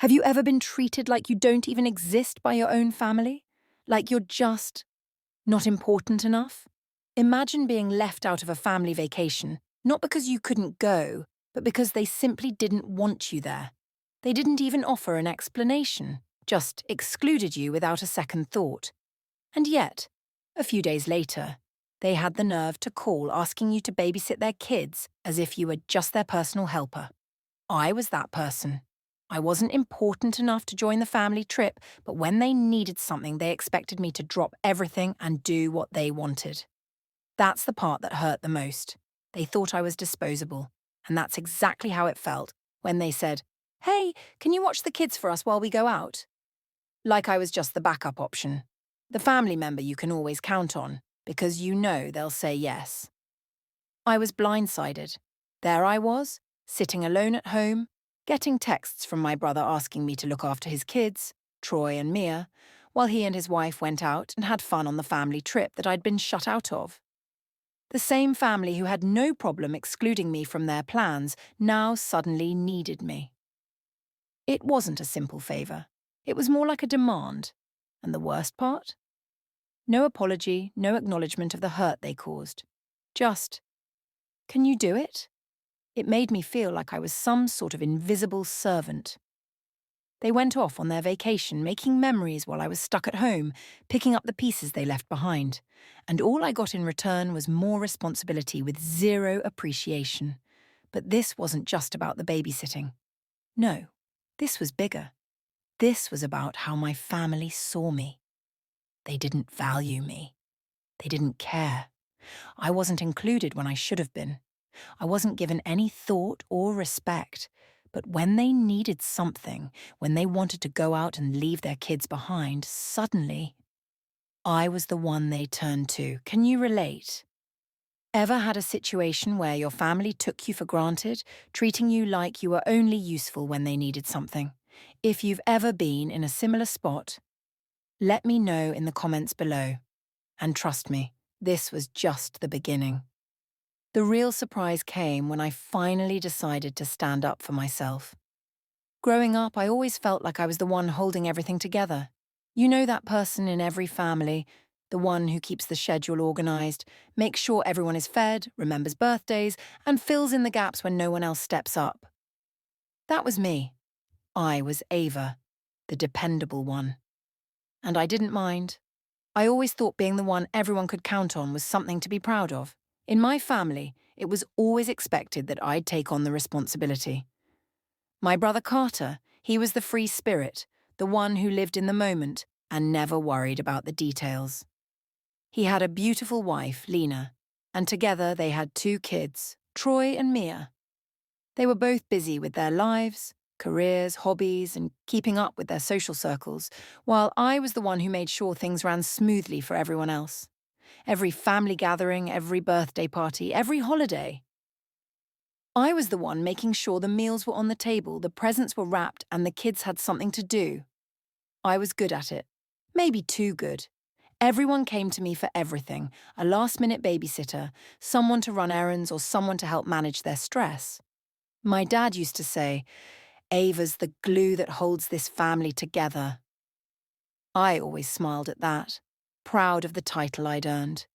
Have you ever been treated like you don't even exist by your own family? Like you're just not important enough? Imagine being left out of a family vacation, not because you couldn't go, but because they simply didn't want you there. They didn't even offer an explanation, just excluded you without a second thought. And yet, a few days later, they had the nerve to call asking you to babysit their kids as if you were just their personal helper. I was that person. I wasn't important enough to join the family trip, but when they needed something, they expected me to drop everything and do what they wanted. That's the part that hurt the most. They thought I was disposable, and that's exactly how it felt when they said, "Hey, can you watch the kids for us while we go out?" Like I was just the backup option. The family member you can always count on, because you know they'll say yes. I was blindsided. There I was, sitting alone at home, getting texts from my brother asking me to look after his kids, Troy and Mia, while he and his wife went out and had fun on the family trip that I'd been shut out of. The same family who had no problem excluding me from their plans now suddenly needed me. It wasn't a simple favour. It was more like a demand. And the worst part? No apology, no acknowledgement of the hurt they caused. Just, "Can you do it?" It made me feel like I was some sort of invisible servant. They went off on their vacation, making memories while I was stuck at home, picking up the pieces they left behind. And all I got in return was more responsibility with zero appreciation. But this wasn't just about the babysitting. No, this was bigger. This was about how my family saw me. They didn't value me. They didn't care. I wasn't included when I should have been. I wasn't given any thought or respect. But when they needed something, when they wanted to go out and leave their kids behind, suddenly, I was the one they turned to. Can you relate? Ever had a situation where your family took you for granted, treating you like you were only useful when they needed something? If you've ever been in a similar spot, let me know in the comments below. And trust me, this was just the beginning. The real surprise came when I finally decided to stand up for myself. Growing up, I always felt like I was the one holding everything together. You know that person in every family, the one who keeps the schedule organized, makes sure everyone is fed, remembers birthdays, and fills in the gaps when no one else steps up. That was me. I was Ava, the dependable one. And I didn't mind. I always thought being the one everyone could count on was something to be proud of. In my family, it was always expected that I'd take on the responsibility. My brother Carter, he was the free spirit, the one who lived in the moment and never worried about the details. He had a beautiful wife, Lena, and together they had 2 kids, Troy and Mia. They were both busy with their lives, careers, hobbies, and keeping up with their social circles, while I was the one who made sure things ran smoothly for everyone else. Every family gathering, every birthday party, every holiday. I was the one making sure the meals were on the table, the presents were wrapped, and the kids had something to do. I was good at it. Maybe too good. Everyone came to me for everything, a last-minute babysitter, someone to run errands, or someone to help manage their stress. My dad used to say, "Ava's the glue that holds this family together." I always smiled at that, proud of the title I'd earned.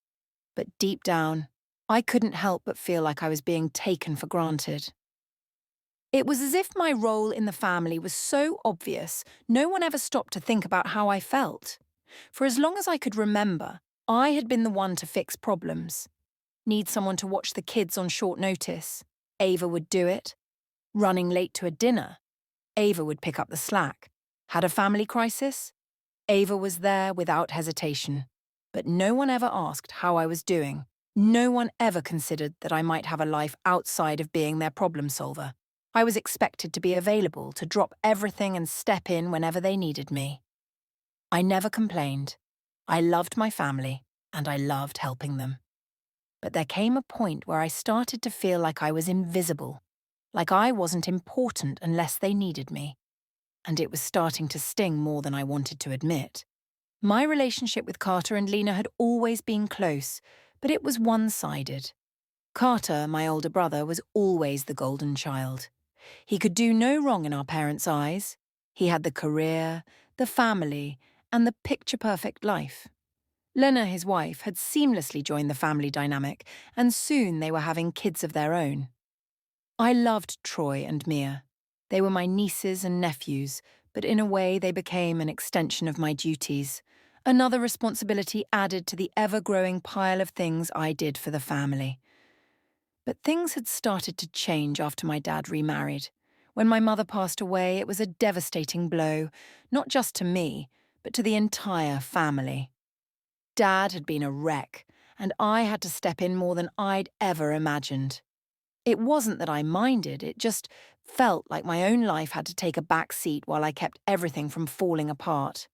But deep down, I couldn't help but feel like I was being taken for granted. It was as if my role in the family was so obvious, no one ever stopped to think about how I felt. For as long as I could remember, I had been the one to fix problems. Need someone to watch the kids on short notice? Ava would do it. Running late to a dinner? Ava would pick up the slack. Had a family crisis? Ava was there without hesitation. But no one ever asked how I was doing. No one ever considered that I might have a life outside of being their problem solver. I was expected to be available, to drop everything and step in whenever they needed me. I never complained. I loved my family, and I loved helping them. But there came a point where I started to feel like I was invisible, like I wasn't important unless they needed me. And it was starting to sting more than I wanted to admit. My relationship with Carter and Lena had always been close, but it was one-sided. Carter, my older brother, was always the golden child. He could do no wrong in our parents' eyes. He had the career, the family, and the picture-perfect life. Lena, his wife, had seamlessly joined the family dynamic, and soon they were having kids of their own. I loved Troy and Mia. They were my nieces and nephews, but in a way they became an extension of my duties, another responsibility added to the ever-growing pile of things I did for the family. But things had started to change after my dad remarried. When my mother passed away, it was a devastating blow, not just to me, but to the entire family. Dad had been a wreck, and I had to step in more than I'd ever imagined. It wasn't that I minded, it just felt like my own life had to take a back seat while I kept everything from falling apart.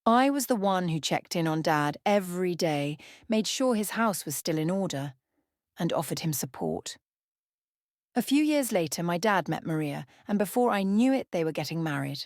I was the one who checked in on Dad every day, made sure his house was still in order, and offered him support. A few years later, my dad met Maria, and before I knew it, they were getting married.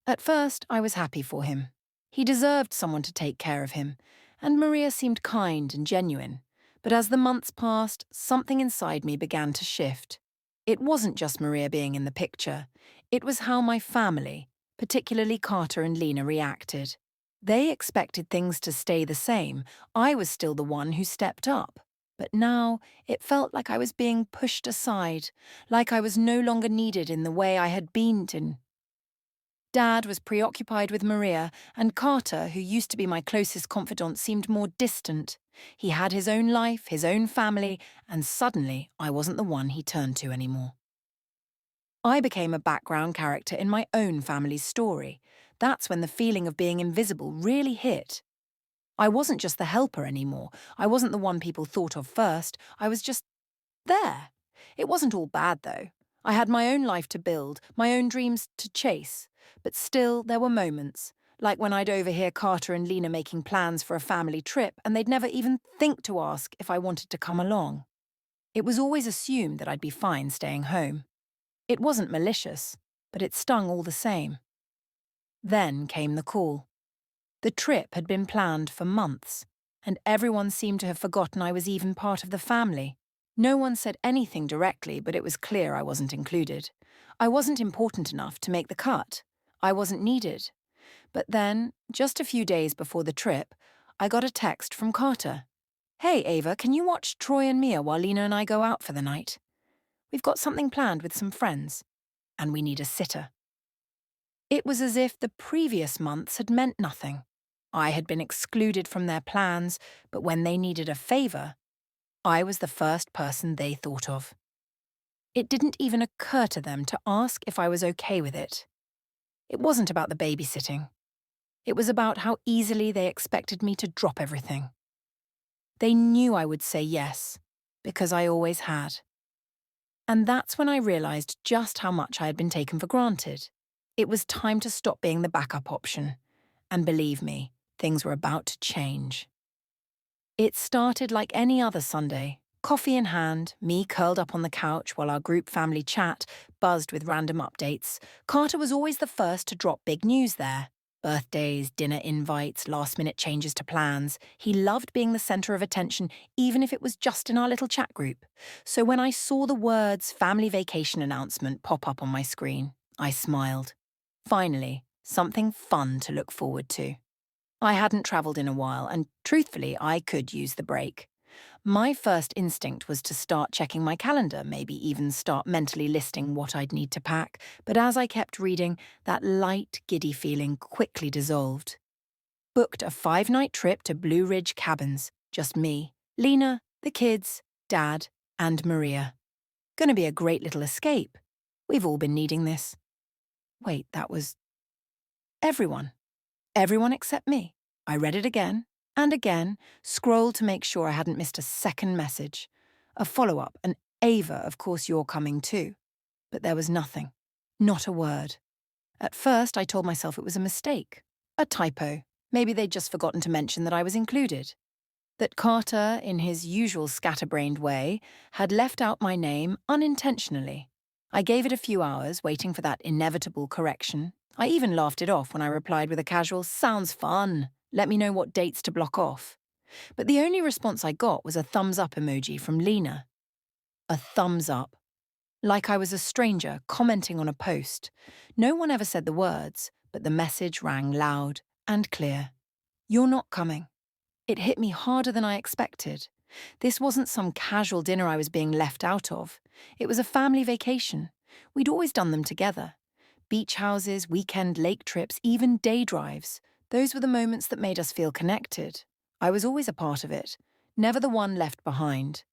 At first, I was happy for him. He deserved someone to take care of him, and Maria seemed kind and genuine. But as the months passed, something inside me began to shift. It wasn't just Maria being in the picture. It was how my family, particularly Carter and Lena, reacted. They expected things to stay the same. I was still the one who stepped up. But now, it felt like I was being pushed aside, like I was no longer needed in the way I had been in. Dad was preoccupied with Maria, and Carter, who used to be my closest confidant, seemed more distant. He had his own life, his own family, and suddenly I wasn't the one he turned to anymore. I became a background character in my own family's story. That's when the feeling of being invisible really hit. I wasn't just the helper anymore. I wasn't the one people thought of first. I was just there. It wasn't all bad, though. I had my own life to build, my own dreams to chase. But still, there were moments, like when I'd overhear Carter and Lena making plans for a family trip, and they'd never even think to ask if I wanted to come along. It was always assumed that I'd be fine staying home. It wasn't malicious, but it stung all the same. Then came the call. The trip had been planned for months, and everyone seemed to have forgotten I was even part of the family. No one said anything directly, but it was clear I wasn't included. I wasn't important enough to make the cut. I wasn't needed. But then, just a few days before the trip, I got a text from Carter. "Hey, Ava, can you watch Troy and Mia while Lena and I go out for the night? We've got something planned with some friends, and we need a sitter." It was as if the previous months had meant nothing. I had been excluded from their plans, but when they needed a favour, I was the first person they thought of. It didn't even occur to them to ask if I was okay with it. It wasn't about the babysitting. It was about how easily they expected me to drop everything. They knew I would say yes, because I always had. And that's when I realised just how much I had been taken for granted. It was time to stop being the backup option. And believe me, things were about to change. It started like any other Sunday, coffee in hand, me curled up on the couch while our group family chat buzzed with random updates. Carter was always the first to drop big news there. Birthdays, dinner invites, last-minute changes to plans. He loved being the centre of attention, even if it was just in our little chat group. So when I saw the words family vacation announcement pop up on my screen, I smiled. Finally, something fun to look forward to. I hadn't travelled in a while, and truthfully, I could use the break. My first instinct was to start checking my calendar, maybe even start mentally listing what I'd need to pack, but as I kept reading, that light, giddy feeling quickly dissolved. Booked a 5-night trip to Blue Ridge Cabins, just me, Lena, the kids, Dad, and Maria. Gonna be a great little escape. We've all been needing this. Wait, that was everyone. Everyone except me. I read it again and again, scrolled to make sure I hadn't missed a second message. A follow-up, an Ava, of course you're coming too. But there was nothing. Not a word. At first, I told myself it was a mistake. A typo. Maybe they'd just forgotten to mention that I was included. That Carter, in his usual scatterbrained way, had left out my name unintentionally. I gave it a few hours, waiting for that inevitable correction. I even laughed it off when I replied with a casual, "Sounds fun. Let me know what dates to block off." But the only response I got was a thumbs up emoji from Lena. A thumbs up. like I was a stranger commenting on a post. No one ever said the words, but the message rang loud and clear. You're not coming. It hit me harder than I expected. This wasn't some casual dinner I was being left out of. It was a family vacation. We'd always done them together. Beach houses, weekend lake trips, even day drives. Those were the moments that made us feel connected. I was always a part of it, never the one left behind.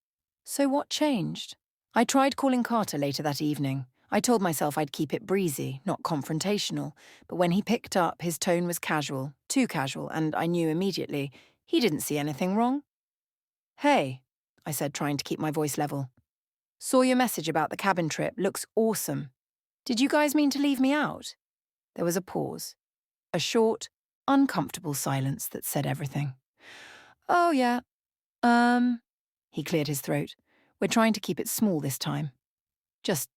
So what changed? I tried calling Carter later that evening. I told myself I'd keep it breezy, not confrontational, but when he picked up, his tone was casual, too casual, and I knew immediately he didn't see anything wrong. Hey, I said, trying to keep my voice level. Saw your message about the cabin trip. Looks awesome. Did you guys mean to leave me out? There was a pause. A short, uncomfortable silence that said everything. Oh, yeah. He cleared his throat. We're trying to keep it small this time. Just,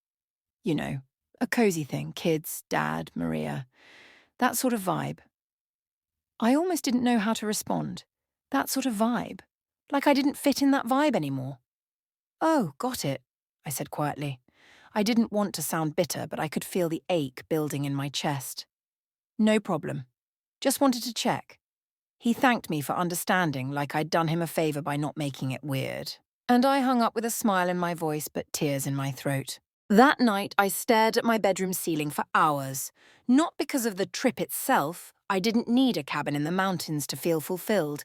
a cozy thing. Kids, Dad, Maria. That sort of vibe. I almost didn't know how to respond. That sort of vibe. Like I didn't fit in that vibe anymore. Oh, got it, I said quietly. I didn't want to sound bitter, but I could feel the ache building in my chest. No problem. Just wanted to check. He thanked me for understanding, like I'd done him a favor by not making it weird. And I hung up with a smile in my voice but tears in my throat. That night, I stared at my bedroom ceiling for hours. Not because of the trip itself, I didn't need a cabin in the mountains to feel fulfilled,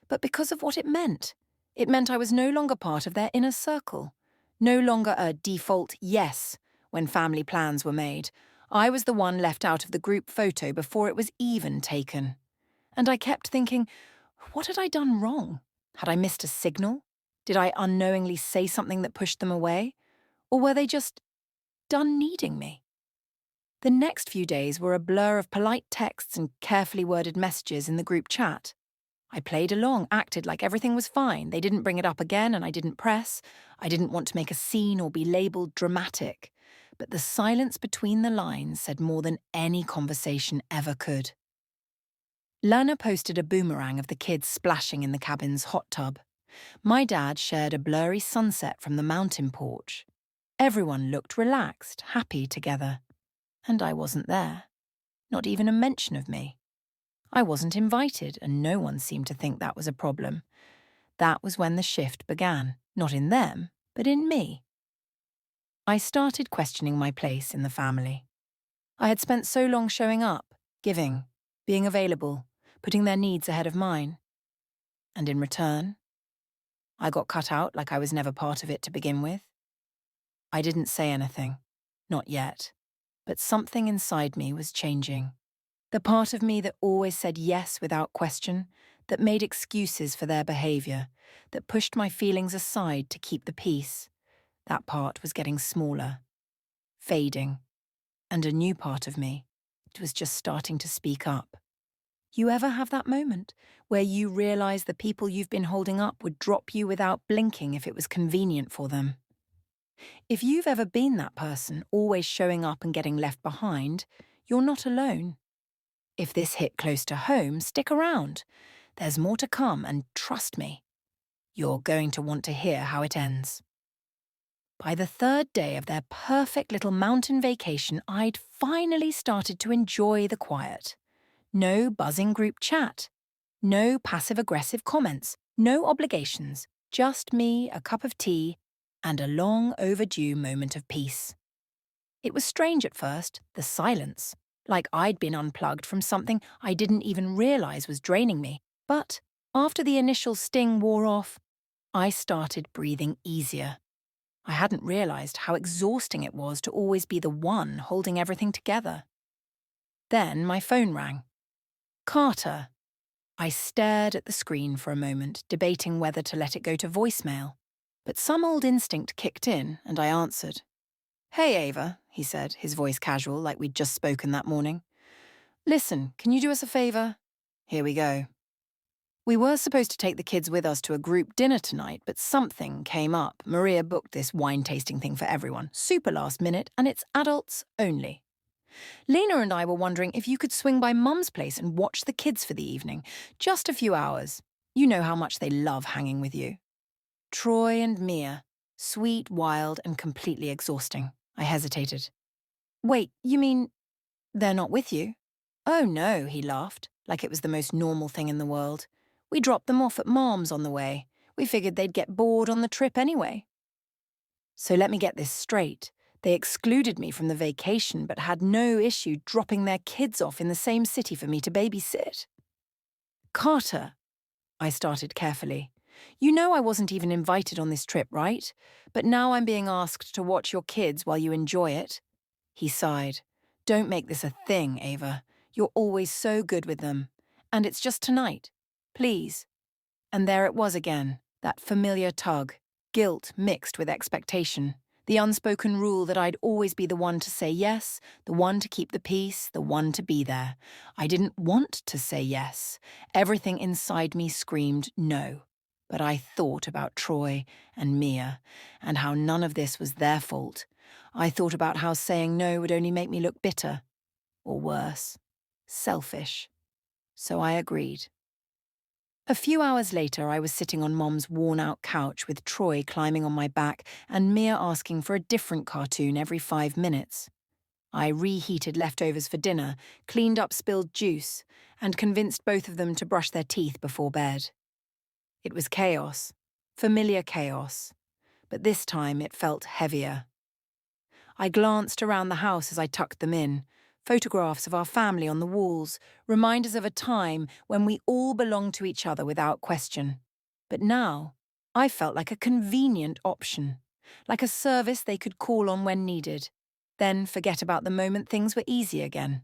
but because of what it meant. It meant I was no longer part of their inner circle. No longer a default yes when family plans were made. I was the one left out of the group photo before it was even taken. And I kept thinking, what had I done wrong? Had I missed a signal? Did I unknowingly say something that pushed them away? Or were they just done needing me? The next few days were a blur of polite texts and carefully worded messages in the group chat. I played along, acted like everything was fine. They didn't bring it up again and I didn't press. I didn't want to make a scene or be labelled dramatic. But the silence between the lines said more than any conversation ever could. Lana posted a boomerang of the kids splashing in the cabin's hot tub. My dad shared a blurry sunset from the mountain porch. Everyone looked relaxed, happy together. And I wasn't there. Not even a mention of me. I wasn't invited, and no one seemed to think that was a problem. That was when the shift began, not in them, but in me. I started questioning my place in the family. I had spent so long showing up, giving, being available, putting their needs ahead of mine. And in return, I got cut out like I was never part of it to begin with. I didn't say anything, not yet, but something inside me was changing. The part of me that always said yes without question, that made excuses for their behaviour, that pushed my feelings aside to keep the peace, that part was getting smaller, fading, and a new part of me, it was just starting to speak up. You ever have that moment where you realise the people you've been holding up would drop you without blinking if it was convenient for them? If you've ever been that person, always showing up and getting left behind, you're not alone. If this hit close to home, stick around. There's more to come, and trust me, you're going to want to hear how it ends. By the third day of their perfect little mountain vacation, I'd finally started to enjoy the quiet. No buzzing group chat. No passive-aggressive comments. No obligations. Just me, a cup of tea, and a long overdue moment of peace. It was strange at first, the silence, like I'd been unplugged from something I didn't even realise was draining me. But after the initial sting wore off, I started breathing easier. I hadn't realised how exhausting it was to always be the one holding everything together. Then my phone rang. Carter. I stared at the screen for a moment, debating whether to let it go to voicemail. But some old instinct kicked in, and I answered. Hey, Ava, he said, his voice casual, like we'd just spoken that morning. Listen, can you do us a favour? Here we go. We were supposed to take the kids with us to a group dinner tonight, but something came up. Maria booked this wine tasting thing for everyone, super last minute, and it's adults only. Lena and I were wondering if you could swing by Mum's place and watch the kids for the evening. Just a few hours. You know how much they love hanging with you. Troy and Mia. Sweet, wild, and completely exhausting. I hesitated. Wait, you mean they're not with you? Oh no, he laughed, like it was the most normal thing in the world. We dropped them off at Mom's on the way. We figured they'd get bored on the trip anyway. So let me get this straight. They excluded me from the vacation but had no issue dropping their kids off in the same city for me to babysit. Carter, I started carefully. You know I wasn't even invited on this trip, right? But now I'm being asked to watch your kids while you enjoy it. He sighed. Don't make this a thing, Ava. You're always so good with them. And it's just tonight. Please. And there it was again, that familiar tug, guilt mixed with expectation. The unspoken rule that I'd always be the one to say yes, the one to keep the peace, the one to be there. I didn't want to say yes. Everything inside me screamed no. But I thought about Troy and Mia, and how none of this was their fault. I thought about how saying no would only make me look bitter. Or worse, selfish. So I agreed. A few hours later, I was sitting on Mom's worn-out couch with Troy climbing on my back and Mia asking for a different cartoon every 5 minutes. I reheated leftovers for dinner, cleaned up spilled juice, and convinced both of them to brush their teeth before bed. It was chaos, familiar chaos, but this time it felt heavier. I glanced around the house as I tucked them in, photographs of our family on the walls, reminders of a time when we all belonged to each other without question. But now, I felt like a convenient option, like a service they could call on when needed, then forget about the moment things were easy again.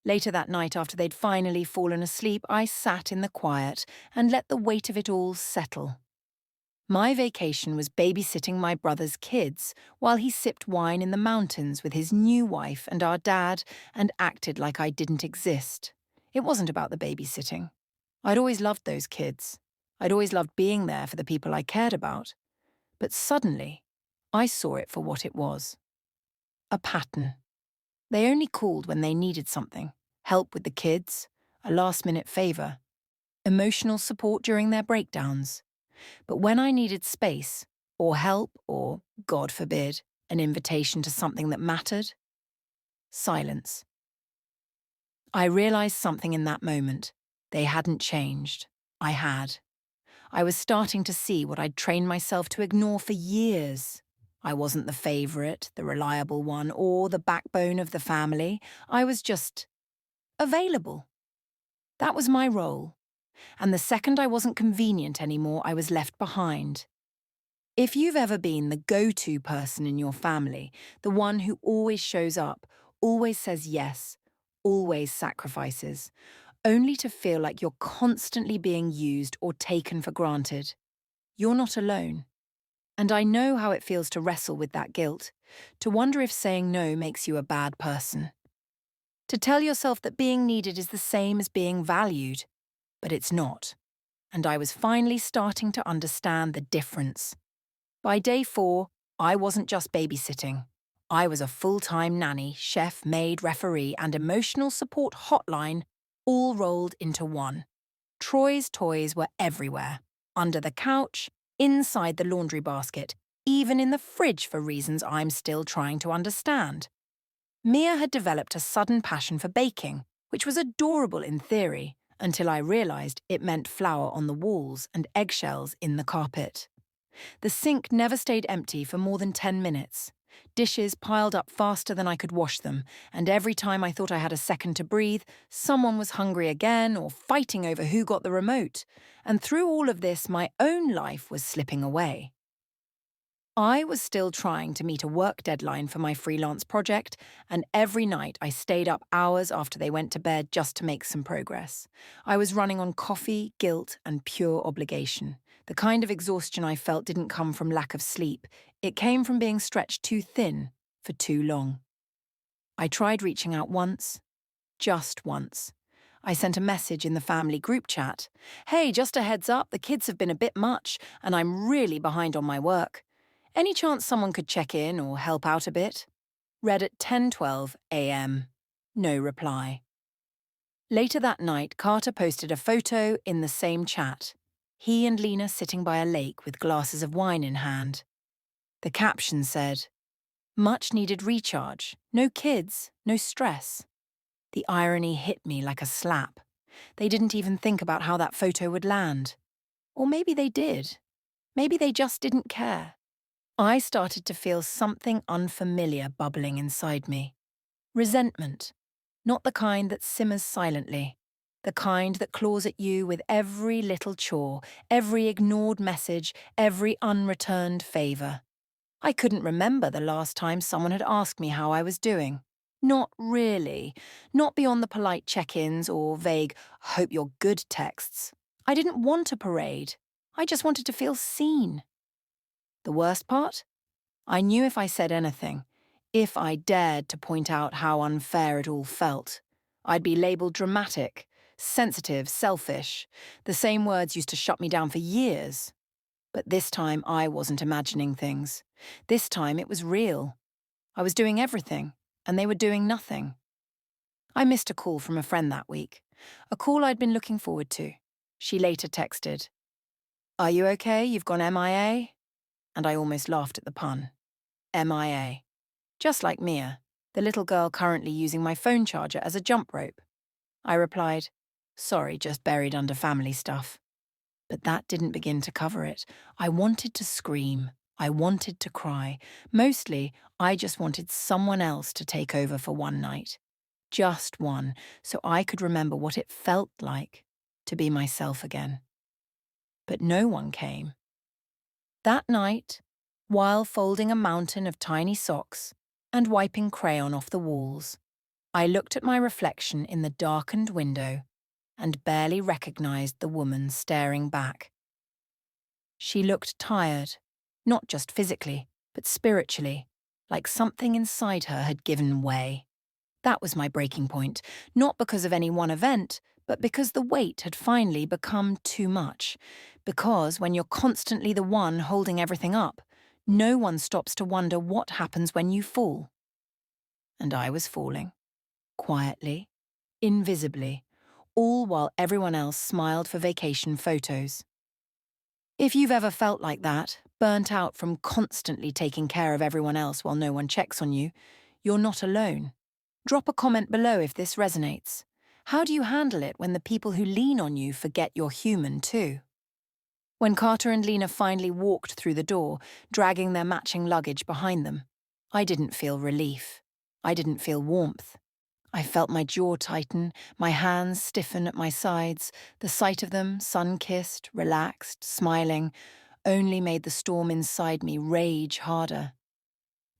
Later that night, after they'd finally fallen asleep, I sat in the quiet and let the weight of it all settle. My vacation was babysitting my brother's kids while he sipped wine in the mountains with his new wife and our dad and acted like I didn't exist. It wasn't about the babysitting. I'd always loved those kids. I'd always loved being there for the people I cared about. But suddenly, I saw it for what it was. A pattern. They only called when they needed something. Help with the kids, a last-minute favor, emotional support during their breakdowns. But when I needed space, or help, or, God forbid, an invitation to something that mattered, silence. I realized something in that moment. They hadn't changed. I had. I was starting to see what I'd trained myself to ignore for years. I wasn't the favorite, the reliable one, or the backbone of the family. I was just available. That was my role. And the second I wasn't convenient anymore, I was left behind. If you've ever been the go-to person in your family, the one who always shows up, always says yes, always sacrifices, only to feel like you're constantly being used or taken for granted, you're not alone. And I know how it feels to wrestle with that guilt, to wonder if saying no makes you a bad person. To tell yourself that being needed is the same as being valued. But it's not. And I was finally starting to understand the difference. By day 4, I wasn't just babysitting. I was a full-time nanny, chef, maid, referee, and emotional support hotline, all rolled into one. Troy's toys were everywhere. Under the couch, inside the laundry basket, even in the fridge for reasons I'm still trying to understand. Mia had developed a sudden passion for baking, which was adorable in theory, until I realized it meant flour on the walls and eggshells in the carpet. The sink never stayed empty for more than 10 minutes. Dishes piled up faster than I could wash them, and every time I thought I had a second to breathe, someone was hungry again or fighting over who got the remote. And through all of this, my own life was slipping away. I was still trying to meet a work deadline for my freelance project, and every night I stayed up hours after they went to bed just to make some progress. I was running on coffee, guilt, and pure obligation. The kind of exhaustion I felt didn't come from lack of sleep. It came from being stretched too thin for too long. I tried reaching out once, just once. I sent a message in the family group chat. Hey, just a heads up, the kids have been a bit much, and I'm really behind on my work. Any chance someone could check in or help out a bit? Read at 10:12 a.m. No reply. Later that night, Carter posted a photo in the same chat. He and Lena sitting by a lake with glasses of wine in hand. The caption said, "Much needed recharge, no kids, no stress." The irony hit me like a slap. They didn't even think about how that photo would land. Or maybe they did. Maybe they just didn't care. I started to feel something unfamiliar bubbling inside me. Resentment. Not the kind that simmers silently. The kind that claws at you with every little chore, every ignored message, every unreturned favour. I couldn't remember the last time someone had asked me how I was doing. Not really. Not beyond the polite check-ins or vague, "hope you're good" texts. I didn't want a parade. I just wanted to feel seen. The worst part? I knew if I said anything, if I dared to point out how unfair it all felt, I'd be labelled dramatic, sensitive, selfish. The same words used to shut me down for years. But this time I wasn't imagining things. This time it was real. I was doing everything, and they were doing nothing. I missed a call from a friend that week, a call I'd been looking forward to. She later texted, "Are you okay? You've gone MIA?" And I almost laughed at the pun. MIA. Just like Mia, the little girl currently using my phone charger as a jump rope. I replied, "Sorry, just buried under family stuff." But that didn't begin to cover it. I wanted to scream. I wanted to cry. Mostly, I just wanted someone else to take over for one night. Just one, so I could remember what it felt like to be myself again. But no one came. That night, while folding a mountain of tiny socks and wiping crayon off the walls, I looked at my reflection in the darkened window and barely recognized the woman staring back. She looked tired, not just physically, but spiritually, like something inside her had given way. That was my breaking point, not because of any one event, but because the weight had finally become too much. Because when you're constantly the one holding everything up, no one stops to wonder what happens when you fall. And I was falling. Quietly, invisibly, all while everyone else smiled for vacation photos. If you've ever felt like that, burnt out from constantly taking care of everyone else while no one checks on you, you're not alone. Drop a comment below if this resonates. How do you handle it when the people who lean on you forget you're human too? When Carter and Lena finally walked through the door, dragging their matching luggage behind them, I didn't feel relief. I didn't feel warmth. I felt my jaw tighten, my hands stiffen at my sides. The sight of them, sun-kissed, relaxed, smiling, only made the storm inside me rage harder.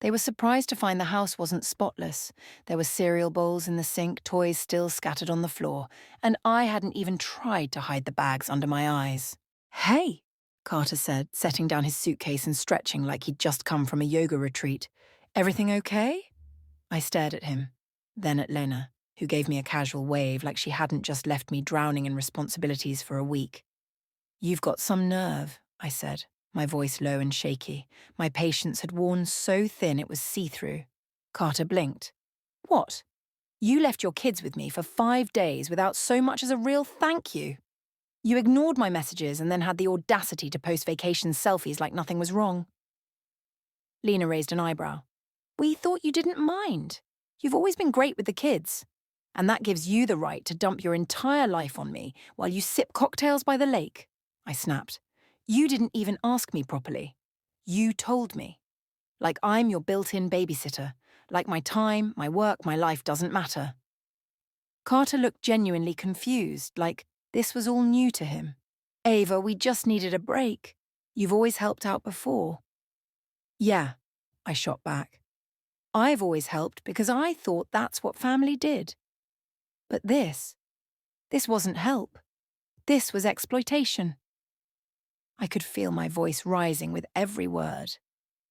They were surprised to find the house wasn't spotless. There were cereal bowls in the sink, toys still scattered on the floor, and I hadn't even tried to hide the bags under my eyes. "Hey," Carter said, setting down his suitcase and stretching like he'd just come from a yoga retreat. "Everything okay?" I stared at him, then at Lena, who gave me a casual wave like she hadn't just left me drowning in responsibilities for a week. "You've got some nerve," I said, my voice low and shaky. My patience had worn so thin it was see-through. Carter blinked. "What? You left your kids with me for 5 days without so much as a real thank you. You ignored my messages and then had the audacity to post vacation selfies like nothing was wrong." Lena raised an eyebrow. "We thought you didn't mind. You've always been great with the kids. And that gives you the right to dump your entire life on me while you sip cocktails by the lake," I snapped. "You didn't even ask me properly. You told me. Like I'm your built-in babysitter. Like my time, my work, my life doesn't matter." Carter looked genuinely confused, like this was all new to him. "Ava, we just needed a break. You've always helped out before." "Yeah," I shot back. "I've always helped because I thought that's what family did. But this wasn't help. This was exploitation." I could feel my voice rising with every word.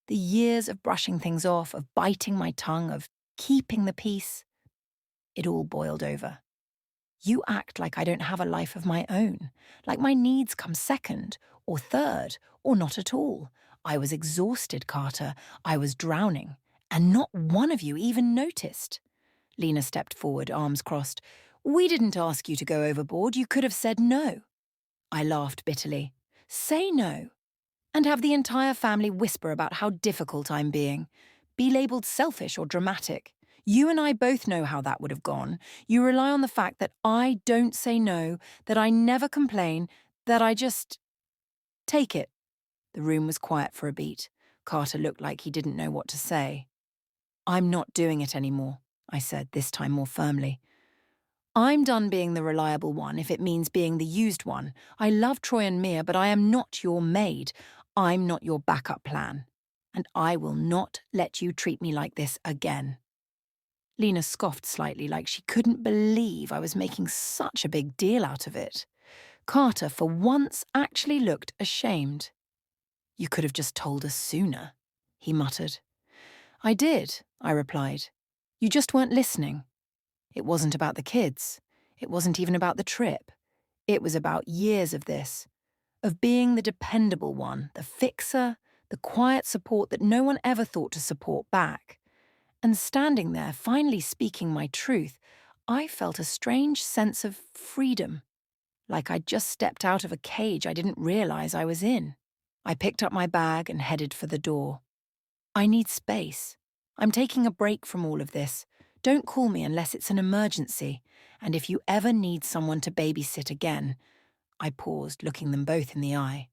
The years of brushing things off, of biting my tongue, of keeping the peace. It all boiled over. You act like I don't have a life of my own, like my needs come second, or third, or not at all. I was exhausted, Carter. I was drowning, and not one of you even noticed. Lena stepped forward, arms crossed. "We didn't ask you to go overboard. You could have said no." I laughed bitterly. "Say no. And have the entire family whisper about how difficult I'm being. Be labelled selfish or dramatic. You and I both know how that would have gone. You rely on the fact that I don't say no, that I never complain, that I just take it. The room was quiet for a beat. Carter looked like he didn't know what to say. I'm not doing it anymore, I said, this time more firmly. I'm done being the reliable one if it means being the used one. I love Troy and Mia, but I am not your maid. I'm not your backup plan. And I will not let you treat me like this again. Lena scoffed slightly, like she couldn't believe I was making such a big deal out of it. Carter, for once, actually looked ashamed. You could have just told us sooner, he muttered. I did, I replied. You just weren't listening. It wasn't about the kids. It wasn't even about the trip. It was about years of this, of being the dependable one, the fixer, the quiet support that no one ever thought to support back. And standing there, finally speaking my truth, I felt a strange sense of freedom, like I'd just stepped out of a cage I didn't realize I was in. I picked up my bag and headed for the door. I need space. I'm taking a break from all of this. Don't call me unless it's an emergency, and if you ever need someone to babysit again, I paused, looking them both in the eye.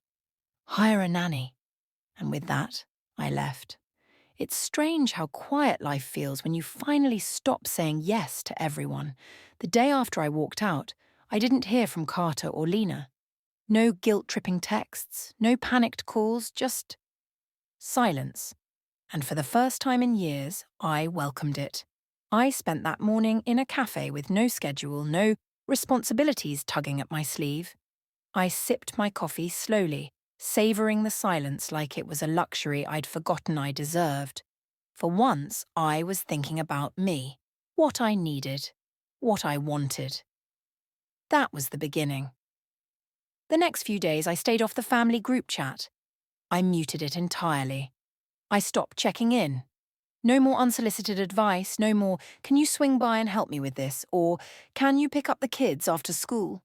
Hire a nanny. And with that, I left. It's strange how quiet life feels when you finally stop saying yes to everyone. The day after I walked out, I didn't hear from Carter or Lena. No guilt-tripping texts, no panicked calls, just silence. And for the first time in years, I welcomed it. I spent that morning in a cafe with no schedule, no responsibilities tugging at my sleeve. I sipped my coffee slowly, savouring the silence like it was a luxury I'd forgotten I deserved. For once, I was thinking about me, what I needed, what I wanted. That was the beginning. The next few days, I stayed off the family group chat. I muted it entirely. I stopped checking in. No more unsolicited advice, no more, can you swing by and help me with this, or can you pick up the kids after school?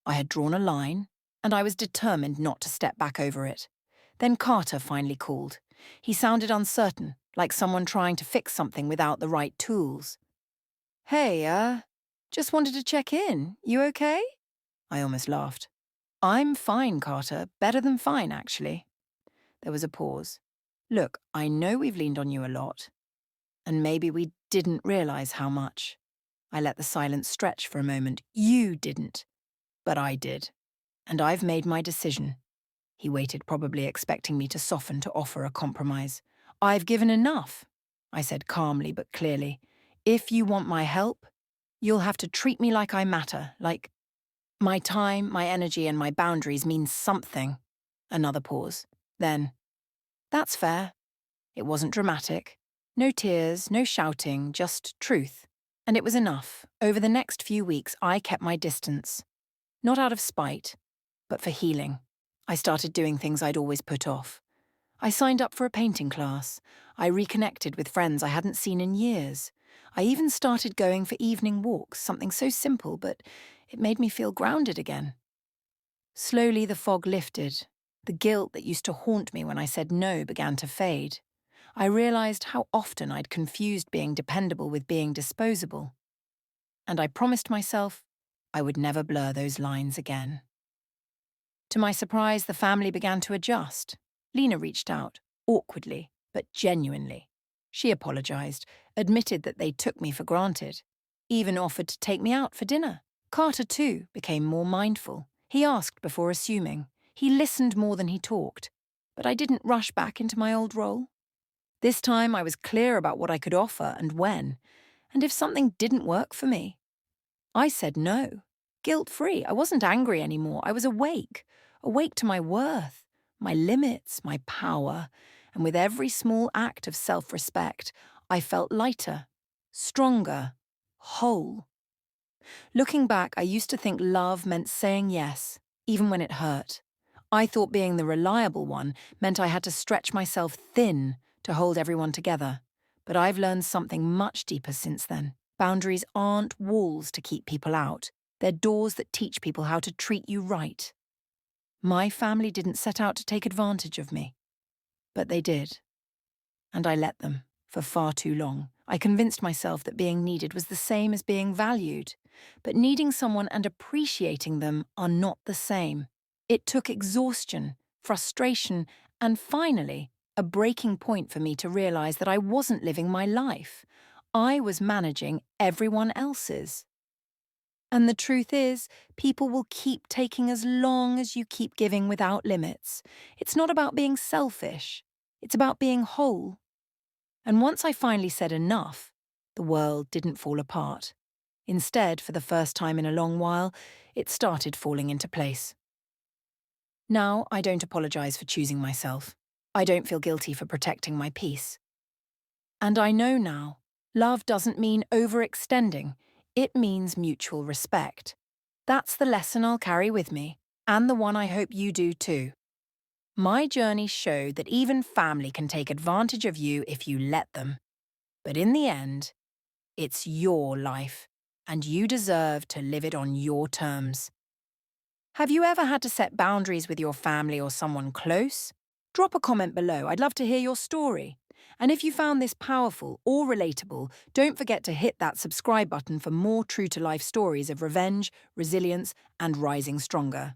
I had drawn a line, and I was determined not to step back over it. Then Carter finally called. He sounded uncertain, like someone trying to fix something without the right tools. Hey, just wanted to check in. You okay? I almost laughed. I'm fine, Carter. Better than fine, actually. There was a pause. Look, I know we've leaned on you a lot, and maybe we didn't realize how much. I let the silence stretch for a moment. You didn't, but I did. And I've made my decision. He waited, probably expecting me to soften to offer a compromise. I've given enough, I said calmly but clearly. If you want my help, you'll have to treat me like I matter, like my time, my energy, and my boundaries mean something. Another pause. Then, that's fair. It wasn't dramatic. No tears, no shouting, just truth. And it was enough. Over the next few weeks, I kept my distance. Not out of spite, but for healing. I started doing things I'd always put off. I signed up for a painting class. I reconnected with friends I hadn't seen in years. I even started going for evening walks, something so simple, but it made me feel grounded again. Slowly the fog lifted. The guilt that used to haunt me when I said no began to fade. I realized how often I'd confused being dependable with being disposable. And I promised myself I would never blur those lines again. To my surprise, the family began to adjust. Lena reached out, awkwardly, but genuinely. She apologized, admitted that they took me for granted, even offered to take me out for dinner. Carter, too, became more mindful. He asked before assuming. He listened more than he talked. But I didn't rush back into my old role. This time I was clear about what I could offer and when, and if something didn't work for me, I said no. Guilt-free. I wasn't angry anymore. I was awake to my worth, my limits, my power, and with every small act of self-respect, I felt lighter, stronger, whole. Looking back, I used to think love meant saying yes, even when it hurt. I thought being the reliable one meant I had to stretch myself thin to hold everyone together. But I've learned something much deeper since then. Boundaries aren't walls to keep people out. They're doors that teach people how to treat you right. My family didn't set out to take advantage of me, but they did. And I let them, for far too long. I convinced myself that being needed was the same as being valued. But needing someone and appreciating them are not the same. It took exhaustion, frustration, and finally, a breaking point for me to realize that I wasn't living my life. I was managing everyone else's. And the truth is, people will keep taking as long as you keep giving without limits. It's not about being selfish. It's about being whole. And once I finally said enough, the world didn't fall apart. Instead, for the first time in a long while, it started falling into place. Now, I don't apologize for choosing myself. I don't feel guilty for protecting my peace. And I know now, love doesn't mean overextending. It means mutual respect. That's the lesson I'll carry with me, and the one I hope you do too. My journey showed that even family can take advantage of you if you let them. But in the end, it's your life, and you deserve to live it on your terms. Have you ever had to set boundaries with your family or someone close? Drop a comment below. I'd love to hear your story. And if you found this powerful or relatable, don't forget to hit that subscribe button for more true-to-life stories of revenge, resilience, and rising stronger.